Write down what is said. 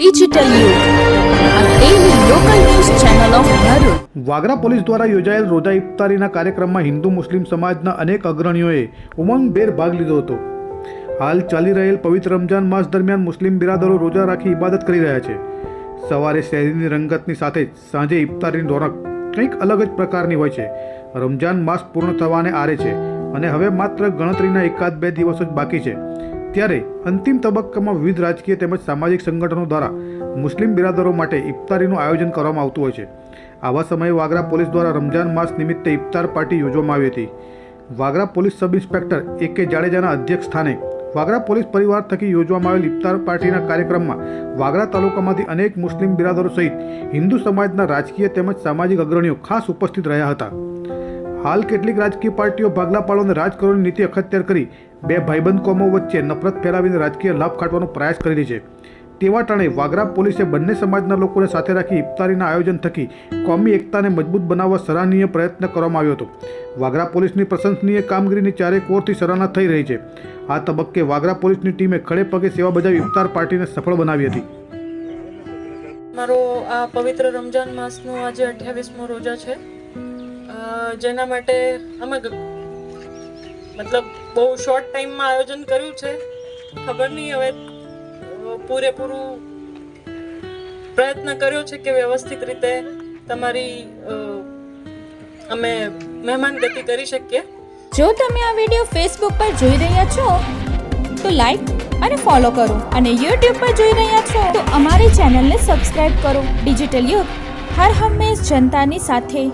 Digital યુગ, a daily local news channel of Narud. Vagra police દ્વારા યોજાયેલ રોજા ઇફતારીના કાર્યક્રમમાં હિન્દુ મુસ્લિમ સમાજના અનેક અગ્રણીઓએ ઉમંગભેર ભાગ લીધો હતો. હાલ ચાલી રહેલ પવિત્ર રમજાન માસ દરમિયાન મુસ્લિમ બિરાદરો રોજા રાખી ઇબાદત કરી રહ્યા છે. સવારે શહેરીની રંગતની સાથે જ સાંજે ઇફતારીની રોનક કંઈક અલગ જ પ્રકારની હોય છે. રમજાન માસ પૂર્ણ થવાને આરે છે અને હવે માત્ર ગણતરીના 1-2 દિવસો જ બાકી છે. ત્યારે અંતિમ તબક્કામાં વિવિધ રાજકીય તેમજ સામાજિક સંગઠનો દ્વારા મુસ્લિમ બિરાદરો માટે ઇફતારીનું આયોજન કરવામાં આવતું હોય છે. આવા સમયે વાગરા પોલીસ દ્વારા રમજાન માસ નિમિત્તે ઇફતાર પાર્ટી યોજવામાં આવી હતી. Vagra police sub inspector A.K. જાડેજાના અધ્યક્ષ સ્થાને વાગરા પોલીસ પરિવાર થકી યોજવામાં આવેલ ઇફતાર પાર્ટીના કાર્યક્રમમાં વાગરા તાલુકામાંથી અનેક મુસ્લિમ બિરાદરો સહિત હિન્દુ સમાજના રાજકીય તેમજ સામાજિક અગ્રણીઓ ખાસ ઉપસ્થિત રહ્યા હતા. હાલ કેટલીક રાજકીય પાર્ટીઓ ભાગલા પાડો અને રાજકારણની નીતિ અખત્યાર કરી બે ભાઈબંધ કોમો વચ્ચે નફરત ફેલાવીને રાજકીય લાભ ખાટવાનો પ્રયાસ કરી રહી છે. તેવા ટાણે વાગરા પોલીસે બંને સમાજના લોકોને સાથે રાખી ઇફતારીના આયોજન થકી કોમી એકતાને મજબૂત બનાવવા સરાહનીય પ્રયત્ન કરવામાં આવ્યો હતો. વાગરા પોલીસની પ્રશંસનીય કામગીરીની ચારેક ઓરથી સરાહના થઈ રહી છે. આ તબક્કે વાગરા પોલીસની ટીમે ખડે પગે સેવા બજાવી ઇફતાર પાર્ટીને સફળ બનાવી હતી. મારો આ પવિત્ર રમજાન માસનો આજે 28મો રોજા છે, જેના માટે અમે મતલબ બહુ શોર્ટ ટાઈમમાં આયોજન કર્યું છે. ખબર નહીં, હવે પૂરેપૂરું પ્રયત્ન કર્યો છે કે વ્યવસ્થિત રીતે તમારી અમે મહેમાનગતિ કરી શકીએ. જો તમે આ વિડિયો Facebook પર જોઈ રહ્યા છો તો લાઈક અને ફોલો કરો, અને YouTube પર જોઈ રહ્યા છો તો અમારી ચેનલને સબસ્ક્રાઇબ કરો. ડિજિટલ યુગ, હર હંમેશ જનતાની સાથે.